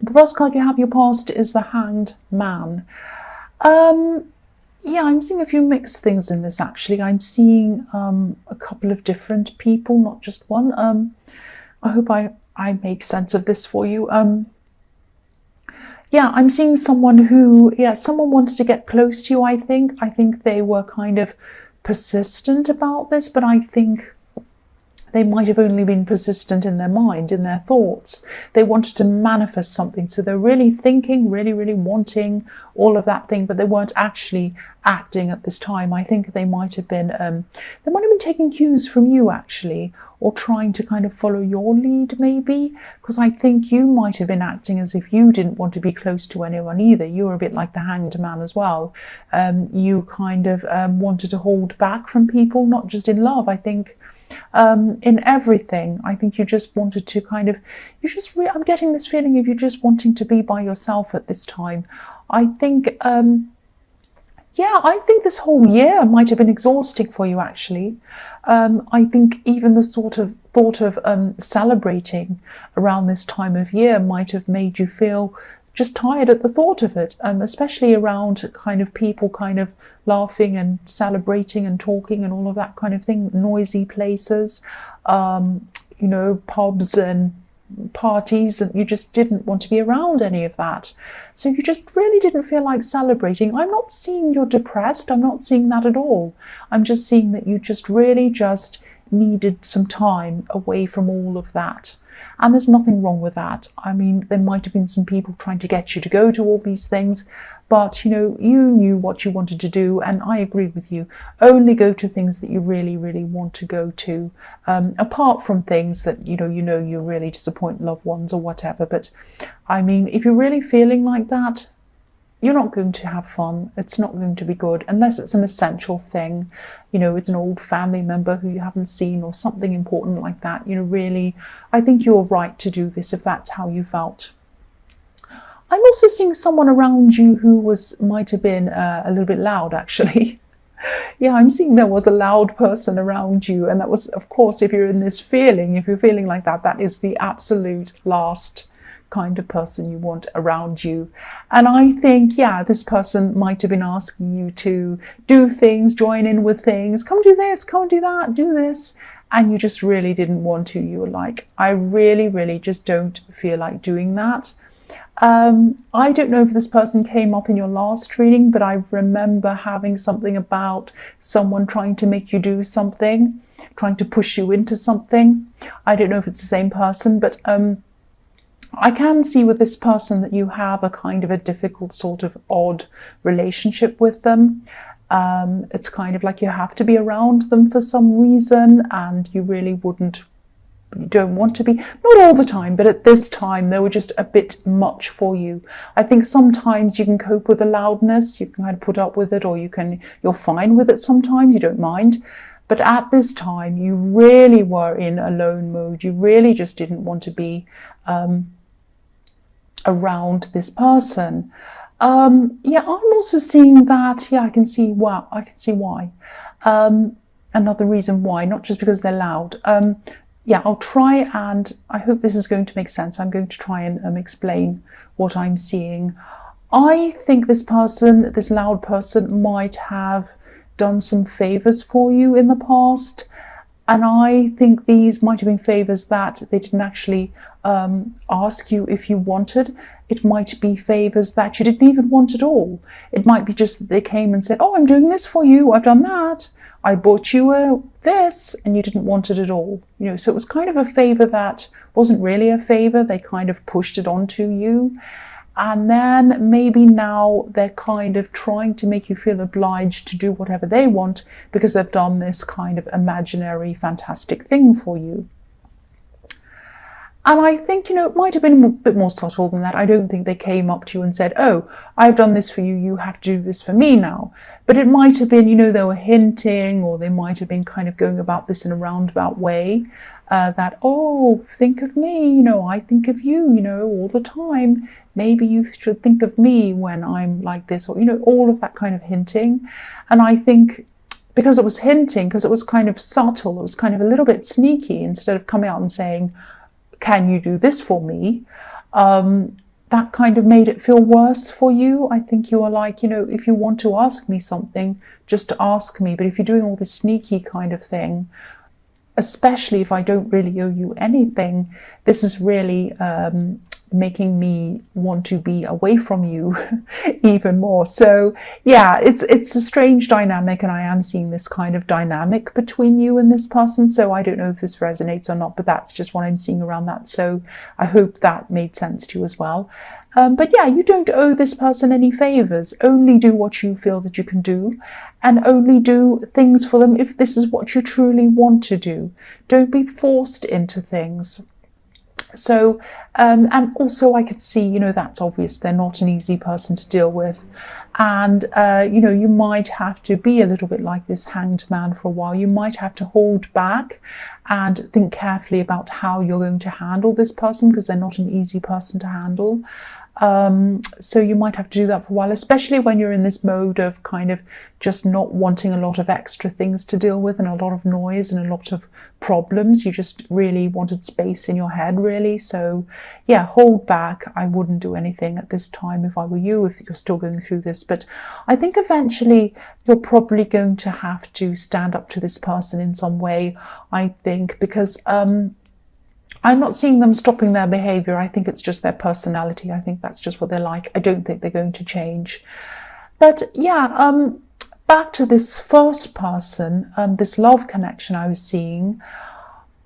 The first card you have your past is the Hanged Man. Yeah, I'm seeing a few mixed things in this, actually. I'm seeing a couple of different people, not just one. I hope I make sense of this for you. Yeah, I'm seeing someone who, someone wanted to get close to you, I think. I think they were kind of persistent about this, but I think they might have only been persistent in their mind, in their thoughts. They wanted to manifest something. So they're really thinking, really, really wanting all of that thing, but they weren't actually acting at this time. I think they might have been taking cues from you, actually, or trying to kind of follow your lead, maybe, because I think you might have been acting as if you didn't want to be close to anyone either. You were a bit like the Hanged Man as well. You kind of wanted to hold back from people, not just in love, I think. In everything, I think you just wanted to kind of, I'm getting this feeling of you just wanting to be by yourself at this time. I think, I think this whole year might have been exhausting for you, actually. I think even the sort of thought of celebrating around this time of year might have made you feel just tired at the thought of it, especially around kind of people kind of laughing and celebrating and talking and all of that kind of thing, noisy places, pubs and parties, and you just didn't want to be around any of that. So you just really didn't feel like celebrating. I'm not seeing you're depressed. I'm not seeing that at all. I'm just seeing that you just really just needed some time away from all of that. And there's nothing wrong with that. I mean, there might have been some people trying to get you to go to all these things, but, you knew what you wanted to do, and I agree with you. Only go to things that you really, really want to go to, apart from things that, you really disappoint loved ones or whatever. But, I mean, if you're really feeling like that, you're not going to have fun. It's not going to be good unless it's an essential thing. It's an old family member who you haven't seen or something important like that. Really, I think you're right to do this if that's how you felt. I'm also seeing someone around you who might have been a little bit loud, actually. Yeah, I'm seeing there was a loud person around you. And that was, of course, if you're feeling like that, that is the absolute last kind of person you want around you. And I think, this person might have been asking you to do things, join in with things, come do this, come do that, do this. And you just really didn't want to. You were like, I really, really just don't feel like doing that. I don't know if this person came up in your last reading, but I remember having something about someone trying to make you do something, trying to push you into something. I don't know if it's the same person, but I can see with this person that you have a kind of a difficult sort of odd relationship with them. It's kind of like you have to be around them for some reason, and you really don't want to be, not all the time, but at this time they were just a bit much for you. I think sometimes you can cope with the loudness, you can kind of put up with it, or you're fine with it sometimes, you don't mind. But at this time you really were in alone mode. You really just didn't want to be around this person. I'm also seeing that, I can see why. Another reason why, not just because they're loud. I'll try, and I hope this is going to make sense. I'm going to try and explain what I'm seeing. I think this loud person, might have done some favors for you in the past. And I think these might have been favors that they didn't actually ask you if you wanted. It might be favors that you didn't even want at all. It might be just that they came and said, oh, I'm doing this for you, I've done that, I bought you this, and you didn't want it at all. So it was kind of a favor that wasn't really a favor. They kind of pushed it onto you. And then maybe now they're kind of trying to make you feel obliged to do whatever they want because they've done this kind of imaginary, fantastic thing for you. And I think, it might have been a bit more subtle than that. I don't think they came up to you and said, oh, I've done this for you, you have to do this for me now. But it might have been, they were hinting, or they might have been kind of going about this in a roundabout way, that, oh, think of me, I think of you, all the time. Maybe you should think of me when I'm like this, or, all of that kind of hinting. And I think because it was hinting, because it was kind of subtle, it was kind of a little bit sneaky, instead of coming out and saying, can you do this for me? that kind of made it feel worse for you. I think you were like, if you want to ask me something, just ask me. But if you're doing all this sneaky kind of thing, especially if I don't really owe you anything, this is really making me want to be away from you even more. So yeah, it's a strange dynamic, and I am seeing this kind of dynamic between you and this person. So I don't know if this resonates or not, but that's just what I'm seeing around that. So I hope that made sense to you as well. But yeah, you don't owe this person any favors. Only do what you feel that you can do, and only do things for them if this is what you truly want to do. Don't be forced into things. So, and also I could see, that's obvious. They're not an easy person to deal with. And, you might have to be a little bit like this hanged man for a while. You might have to hold back and think carefully about how you're going to handle this person, because they're not an easy person to handle. So you might have to do that for a while, especially when you're in this mode of kind of just not wanting a lot of extra things to deal with and a lot of noise and a lot of problems. You just really wanted space in your head, really. So yeah, hold back. I wouldn't do anything at this time if I were you, if you're still going through this. But I think eventually you're probably going to have to stand up to this person in some way, I think, because I'm not seeing them stopping their behavior. I think it's just their personality. I think that's just what they're like. I don't think they're going to change. But yeah, back to this first person, this love connection I was seeing.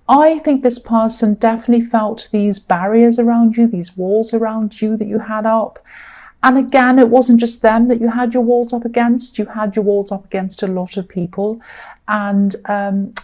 I think this person definitely felt these barriers around you, these walls around you that you had up. And again, it wasn't just them that you had your walls up against. You had your walls up against a lot of people. And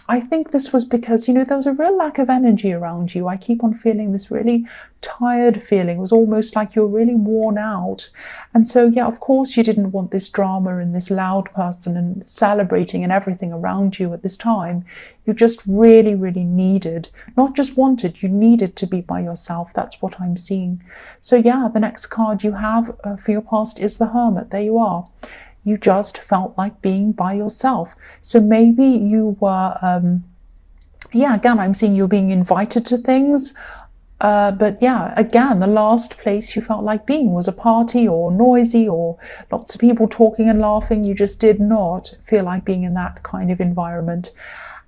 I think this was because, there was a real lack of energy around you. I keep on feeling this really tired feeling. It was almost like you're really worn out. And so, yeah, of course, you didn't want this drama and this loud person and celebrating and everything around you at this time. You just really, really needed, not just wanted, you needed to be by yourself. That's what I'm seeing. So, yeah, the next card you have for your past is the Hermit. There you are. You just felt like being by yourself. So maybe you were, again, I'm seeing you being invited to things. But yeah, again, the last place you felt like being was a party or noisy or lots of people talking and laughing. You just did not feel like being in that kind of environment.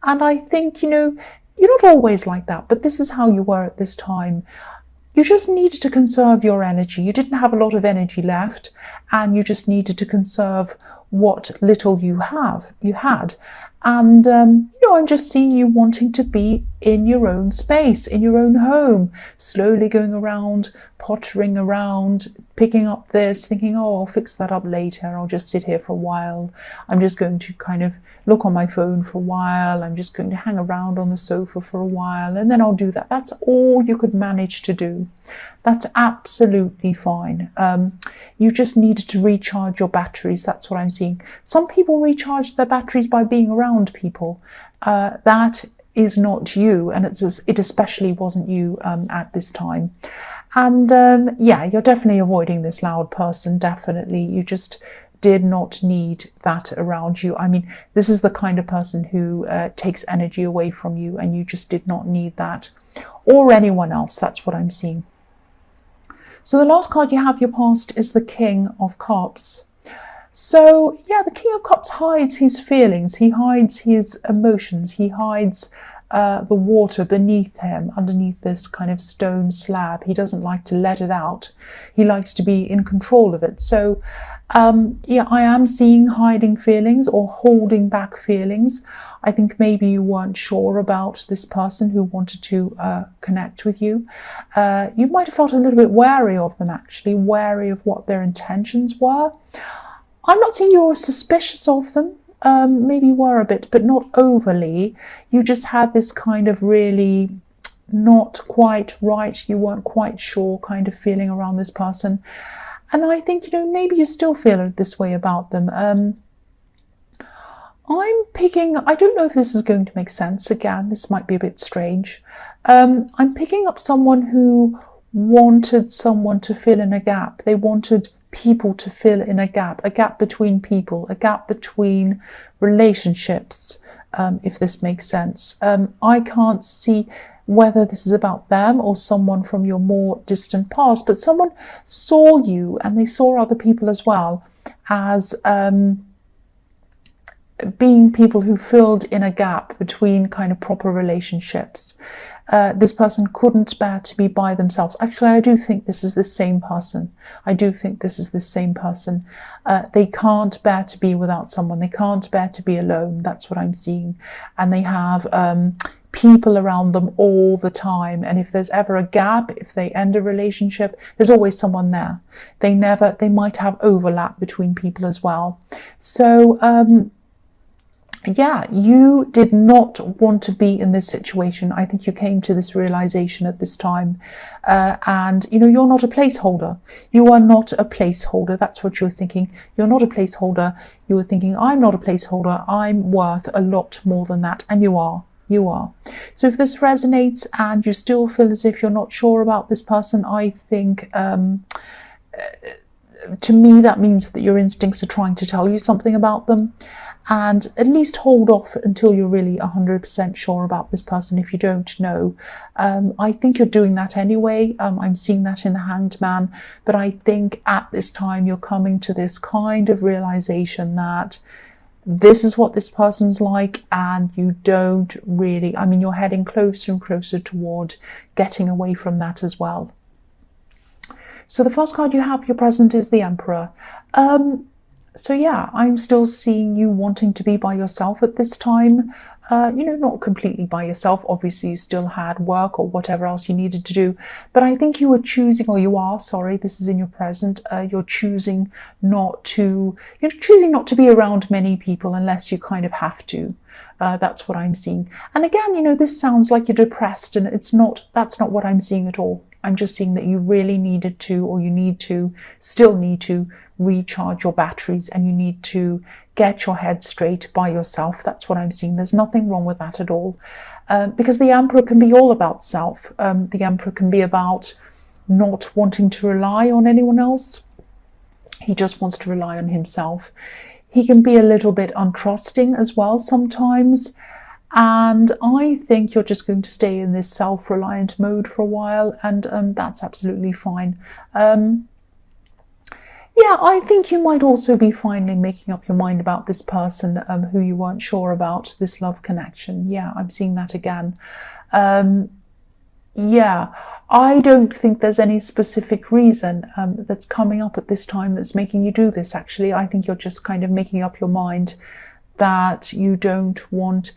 And I think, you're not always like that, but this is how you were at this time. You just needed to conserve your energy. You didn't have a lot of energy left, and you just needed to conserve what little you had. And, I'm just seeing you wanting to be in your own space, in your own home, slowly going around, pottering around, picking up this, thinking, oh, I'll fix that up later. I'll just sit here for a while. I'm just going to kind of look on my phone for a while. I'm just going to hang around on the sofa for a while, and then I'll do that. That's all you could manage to do. That's absolutely fine. You just needed to recharge your batteries. That's what I'm seeing. Some people recharge their batteries by being around people. That is not you, and it especially wasn't you at this time. And yeah, you're definitely avoiding this loud person, definitely. You just did not need that around you. I mean, this is the kind of person who takes energy away from you, and you just did not need that, or anyone else. That's what I'm seeing. So the last card you have, your past, is the King of Cups. So yeah, the King of Cups hides his feelings, he hides his emotions, he hides the water beneath him, underneath this kind of stone slab. He doesn't like to let it out. He likes to be in control of it. So yeah, I am seeing hiding feelings or holding back feelings. I think maybe you weren't sure about this person who wanted to connect with you. You might have felt a little bit wary of them, actually, wary of what their intentions were. I'm not saying you were suspicious of them. Maybe you were a bit, but not overly. You just had this kind of really not quite right, you weren't quite sure kind of feeling around this person. And I think, maybe you still feel this way about them. I'm picking, I don't know if this is going to make sense. Again, this might be a bit strange. I'm picking up someone who wanted someone to fill in a gap. They wanted people to fill in a gap between people, a gap between relationships, if this makes sense. I can't see, whether this is about them or someone from your more distant past, but someone saw you, and they saw other people as well, as being people who filled in a gap between kind of proper relationships. This person couldn't bear to be by themselves. Actually, I do think this is the same person. I do think this is the same person. They can't bear to be without someone. They can't bear to be alone. That's what I'm seeing. And they have people around them all the time. And if there's ever a gap, if they end a relationship, there's always someone there. They might have overlap between people as well. So, yeah, you did not want to be in this situation. I think you came to this realization at this time. And, you know, you're not a placeholder. You are not a placeholder. That's what you're thinking. You're not a placeholder. You were thinking, I'm not a placeholder. I'm worth a lot more than that. And you are. You are. So if this resonates and you still feel as if you're not sure about this person, I think to me that means that your instincts are trying to tell you something about them. And at least hold off until you're really 100% sure about this person if you don't know. I think you're doing that anyway. I'm seeing that in the Hanged Man. But I think at this time you're coming to this kind of realization that this is what this person's like, and you don't really, I mean, you're heading closer and closer toward getting away from that as well. So the first card you have for your present is the Emperor. So yeah, I'm still seeing you wanting to be by yourself at this time. You know, not completely by yourself. Obviously, you still had work or whatever else you needed to do. But I think you were choosing, or you are, sorry, this is in your present. You're choosing not to, be around many people unless you kind of have to. That's what I'm seeing. And again, you know, this sounds like you're depressed, and that's not what I'm seeing at all. I'm just seeing that you really needed to, or you still need to recharge your batteries, and you need to get your head straight by yourself. That's what I'm seeing. There's nothing wrong with that at all. Because the Emperor can be all about self. The Emperor can be about not wanting to rely on anyone else. He just wants to rely on himself. He can be a little bit untrusting as well sometimes. And I think you're just going to stay in this self-reliant mode for a while, and that's absolutely fine. Yeah, I think you might also be finally making up your mind about this person who you weren't sure about, this love connection. Yeah, I'm seeing that again. Yeah, I don't think there's any specific reason that's coming up at this time that's making you do this, actually. I think you're just kind of making up your mind that you don't want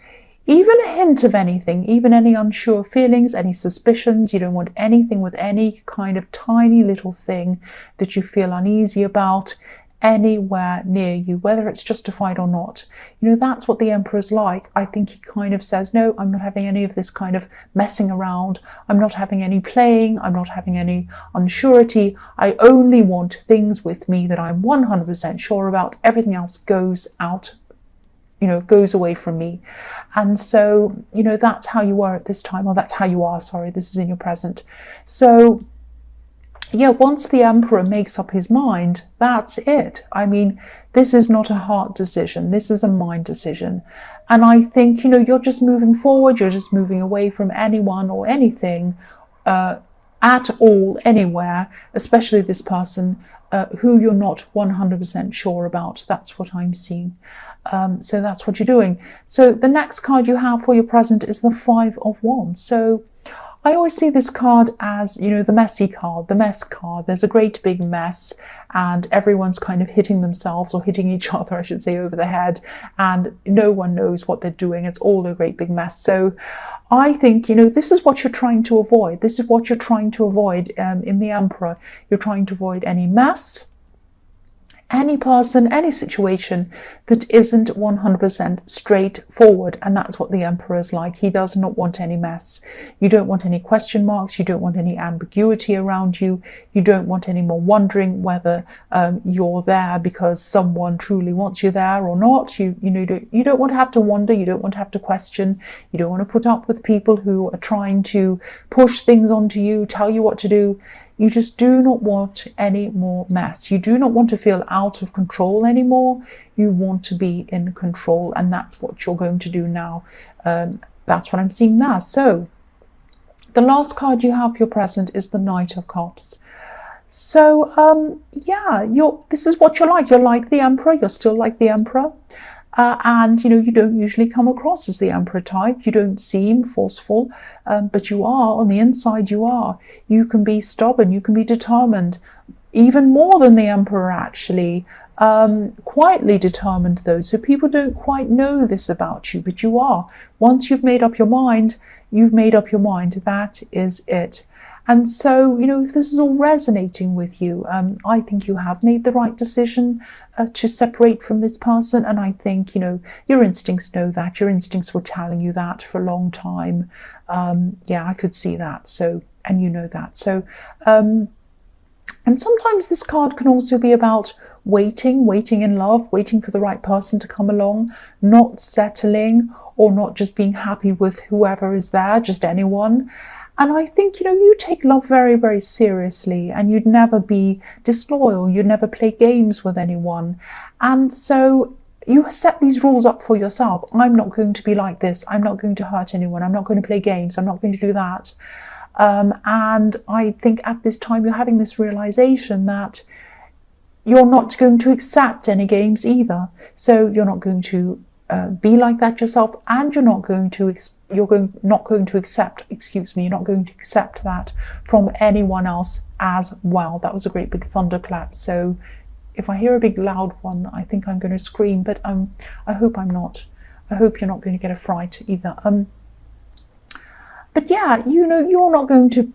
even a hint of anything, even any unsure feelings, any suspicions. You don't want anything with any kind of tiny little thing that you feel uneasy about anywhere near you, whether it's justified or not. You know, that's what the Emperor's like. I think he kind of says, no, I'm not having any of this kind of messing around. I'm not having any playing. I'm not having any unsurety. I only want things with me that I'm 100% sure about. Everything else goes out, goes away from me. And so, that's how you were at this time, or that's how you are, sorry, this is in your present. So, yeah, once the Emperor makes up his mind, that's it. I mean, this is not a heart decision. This is a mind decision. And I think, you're just moving forward. You're just moving away from anyone or anything at all, anywhere, especially this person who you're not 100% sure about. That's what I'm seeing. So that's what you're doing. So the next card you have for your present is the Five of Wands. So I always see this card as, the messy card, the mess card. There's a great big mess, and everyone's kind of hitting themselves, or hitting each other, I should say, over the head, and no one knows what they're doing. It's all a great big mess. So I think, this is what you're trying to avoid. This is what you're trying to avoid in the Emperor. You're trying to avoid any mess, any person, any situation that isn't 100% straightforward. And that's what the Emperor is like. He does not want any mess. You don't want any question marks. You don't want any ambiguity around you. You don't want any more wondering whether you're there because someone truly wants you there or not. You don't want to have to wonder. You don't want to have to question. You don't want to put up with people who are trying to push things onto you, tell you what to do. You just do not want any more mess. You do not want to feel out of control anymore. You want to be in control, and that's what you're going to do now. That's what I'm seeing now. So The last card you have for your present is the Knight of Cups. So, yeah, this is what you're like. You're like the Emperor. You're still like the Emperor. And, you don't usually come across as the Emperor type. You don't seem forceful, but you are. On the inside, you are. You can be stubborn. You can be determined. Even more than the Emperor, actually. Quietly determined, though. So people don't quite know this about you, but you are. Once you've made up your mind, you've made up your mind. That is it. And so, if this is all resonating with you, I think you have made the right decision to separate from this person. And I think, your instincts know that. Your instincts were telling you that for a long time. Yeah, I could see that. So, and you know that. So, and sometimes this card can also be about waiting in love, waiting for the right person to come along, not settling or not just being happy with whoever is there, just anyone. And I think, you take love very, very seriously, and you'd never be disloyal. You'd never play games with anyone. And so you set these rules up for yourself. I'm not going to be like this. I'm not going to hurt anyone. I'm not going to play games. I'm not going to do that. And I think at this time you're having this realization that you're not going to accept any games either. So you're not going to be like that yourself, and you're not going to accept that from anyone else as well. That was a great big thunderclap. So if I hear a big loud one, I think I'm going to scream, but I hope I'm not. I hope you're not going to get a fright either. But yeah, you're not going to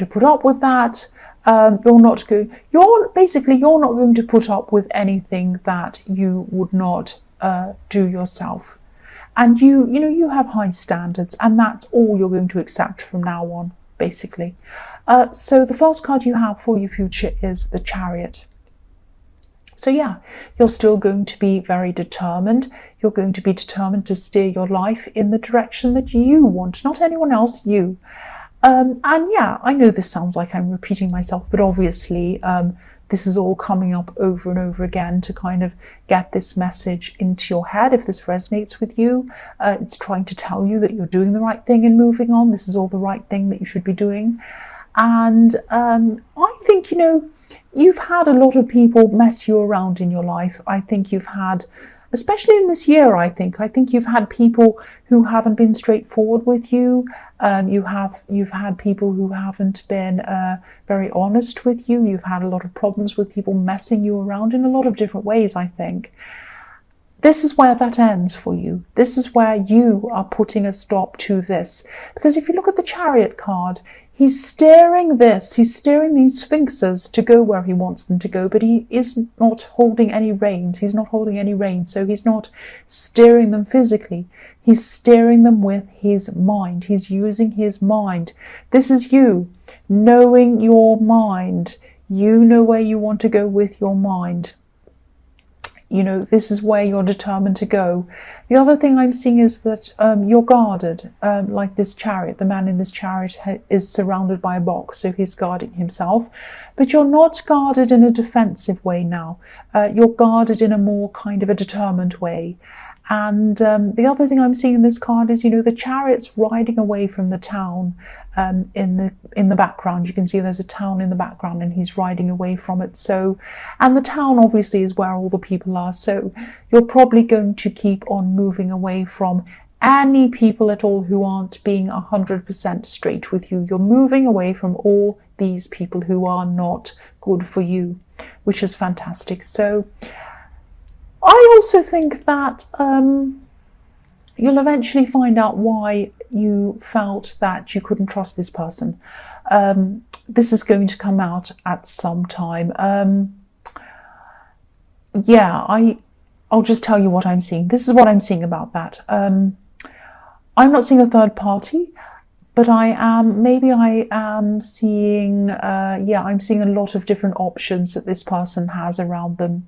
put up with that. You're not going to put up with anything that you would not do yourself. And you have high standards, and that's all you're going to accept from now on, basically. So the first card you have for your future is the Chariot. So yeah, you're still going to be very determined. You're going to be determined to steer your life in the direction that you want, not anyone else, you. And yeah, I know this sounds like I'm repeating myself, but obviously this is all coming up over and over again to kind of get this message into your head. If this resonates with you, it's trying to tell you that you're doing the right thing and moving on. This is all the right thing that you should be doing. And I think, you've had a lot of people mess you around in your life. I think you've had, especially in this year, I think you've had people who haven't been straightforward with you. You've had people who haven't been very honest with you. You've had a lot of problems with people messing you around in a lot of different ways, I think. This is where that ends for you. This is where you are putting a stop to this. Because if you look at the Chariot card, he's steering these sphinxes to go where he wants them to go, but he is not holding any reins. He's not holding any reins, so he's not steering them physically. He's steering them with his mind. He's using his mind. This is you, knowing your mind. You know where you want to go with your mind. This is where you're determined to go. The other thing I'm seeing is that you're guarded, like this Chariot. The man in this Chariot is surrounded by a box, so he's guarding himself. But you're not guarded in a defensive way now. You're guarded in a more kind of a determined way. And the other thing I'm seeing in this card is, the Chariot's riding away from the town in the background. You can see there's a town in the background and he's riding away from it. So, and the town obviously is where all the people are. So you're probably going to keep on moving away from any people at all who aren't being 100% straight with you. You're moving away from all these people who are not good for you, which is fantastic. So I also think that you'll eventually find out why you felt that you couldn't trust this person. This is going to come out at some time. Yeah, I'll just tell you what I'm seeing. This is what I'm seeing about that. I'm not seeing a third party, but I'm seeing, I'm seeing a lot of different options that this person has around them.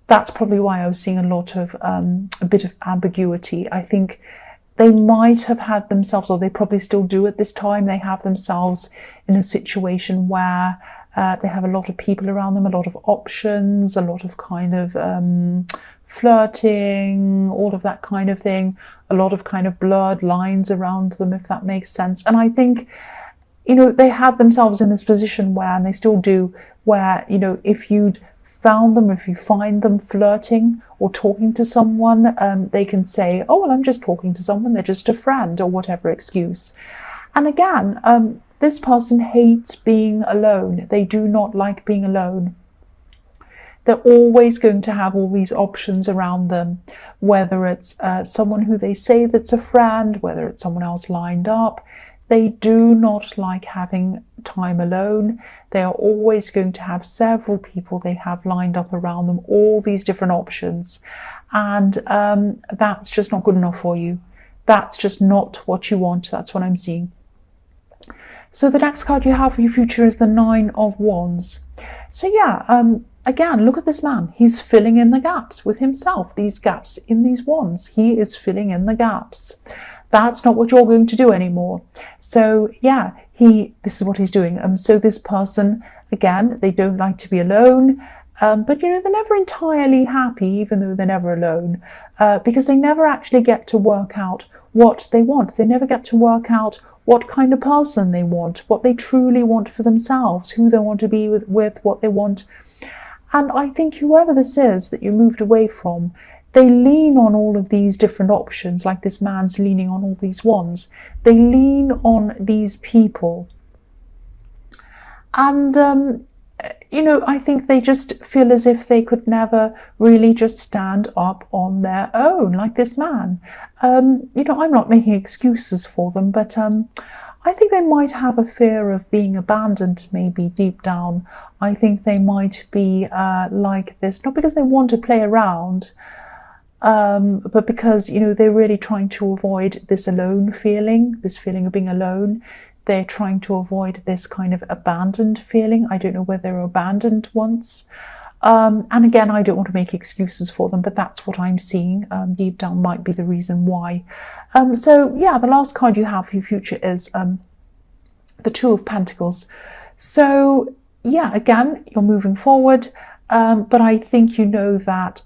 That's probably why I was seeing a lot of, a bit of ambiguity. I think they might have had themselves, or they probably still do at this time, they have themselves in a situation where they have a lot of people around them, a lot of options, a lot of kind of flirting, all of that kind of thing, a lot of kind of blurred lines around them, if that makes sense. And I think, you know, they had themselves in this position where, and they still do, where, you know, if you'd found them, if you find them flirting or talking to someone, they can say, oh, well, I'm just talking to someone, they're just a friend, or whatever excuse. And again, this person hates being alone. They do not like being alone. They're always going to have all these options around them, whether it's someone who they say that's a friend, whether it's someone else lined up. They do not like having time alone. They are always going to have several people they have lined up around them, all these different options. And that's just not good enough for you. That's just not what you want. That's what I'm seeing. So the next card you have for your future is the Nine of Wands. So yeah, again, look at this man. He's filling in the gaps with himself. These gaps in these wands. He is filling in the gaps. That's not what you're going to do anymore. So yeah, this is what he's doing. So this person, again, they don't like to be alone. But you know, they're never entirely happy, even though they're never alone, because they never actually get to work out what they want. They never get to work out what kind of person they want, what they truly want for themselves, who they want to be with, what they want. And I think whoever this is that you moved away from, they lean on all of these different options, like this man's leaning on all these wands. They lean on these people. And, you know, I think they just feel as if they could never really just stand up on their own, like this man. You know, I'm not making excuses for them, but I think they might have a fear of being abandoned, maybe deep down. I think they might be like this, not because they want to play around, but because, you know, they're really trying to avoid this alone feeling, this feeling of being alone. They're trying to avoid this kind of abandoned feeling. I don't know whether they were abandoned once. And again, I don't want to make excuses for them, but that's what I'm seeing. Deep down might be the reason why. So yeah, the last card you have for your future is the Two of Pentacles. So yeah, again, you're moving forward, but I think you know that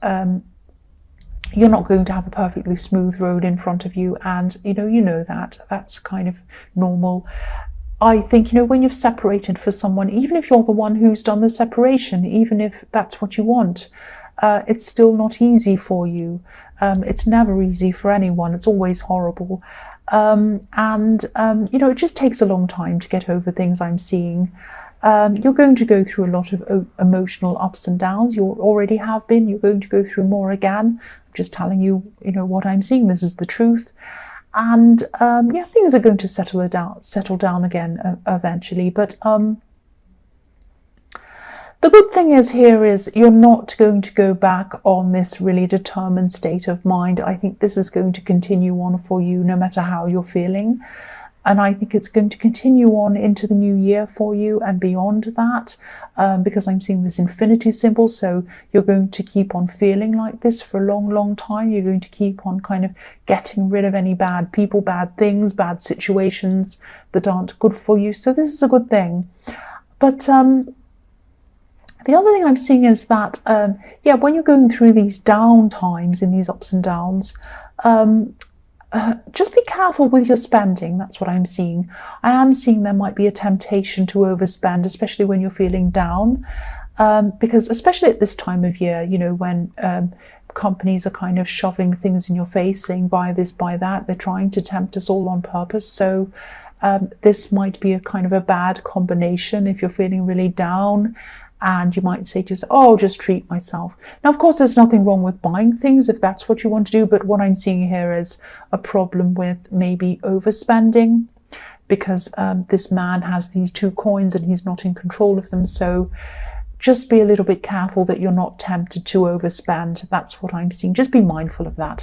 you're not going to have a perfectly smooth road in front of you, and you know that that's kind of normal. I think, you know, when you've separated for someone, even if you're the one who's done the separation, even if that's what you want, it's still not easy for you. It's never easy for anyone. It's always horrible. You know, it just takes a long time to get over things, I'm seeing. You're going to go through a lot of emotional ups and downs. You already have been. You're going to go through more again. I'm just telling you, you know, what I'm seeing. This is the truth. And yeah, things are going to settle down again eventually. But the good thing is here is you're not going to go back on this really determined state of mind. I think this is going to continue on for you no matter how you're feeling. And I think it's going to continue on into the new year for you and beyond that, because I'm seeing this infinity symbol. So you're going to keep on feeling like this for a long, long time. You're going to keep on kind of getting rid of any bad people, bad things, bad situations that aren't good for you. So this is a good thing. But the other thing I'm seeing is that, yeah, when you're going through these down times, in these ups and downs, just be careful with your spending. That's what I'm seeing. I am seeing there might be a temptation to overspend, especially when you're feeling down, because especially at this time of year, you know, when companies are kind of shoving things in your face, saying buy this, buy that. They're trying to tempt us all on purpose. So this might be a kind of a bad combination if you're feeling really down. And you might say to yourself, oh, I'll just treat myself. Now, of course, there's nothing wrong with buying things if that's what you want to do. But what I'm seeing here is a problem with maybe overspending, because this man has these two coins and he's not in control of them. So just be a little bit careful that you're not tempted to overspend. That's what I'm seeing. Just be mindful of that.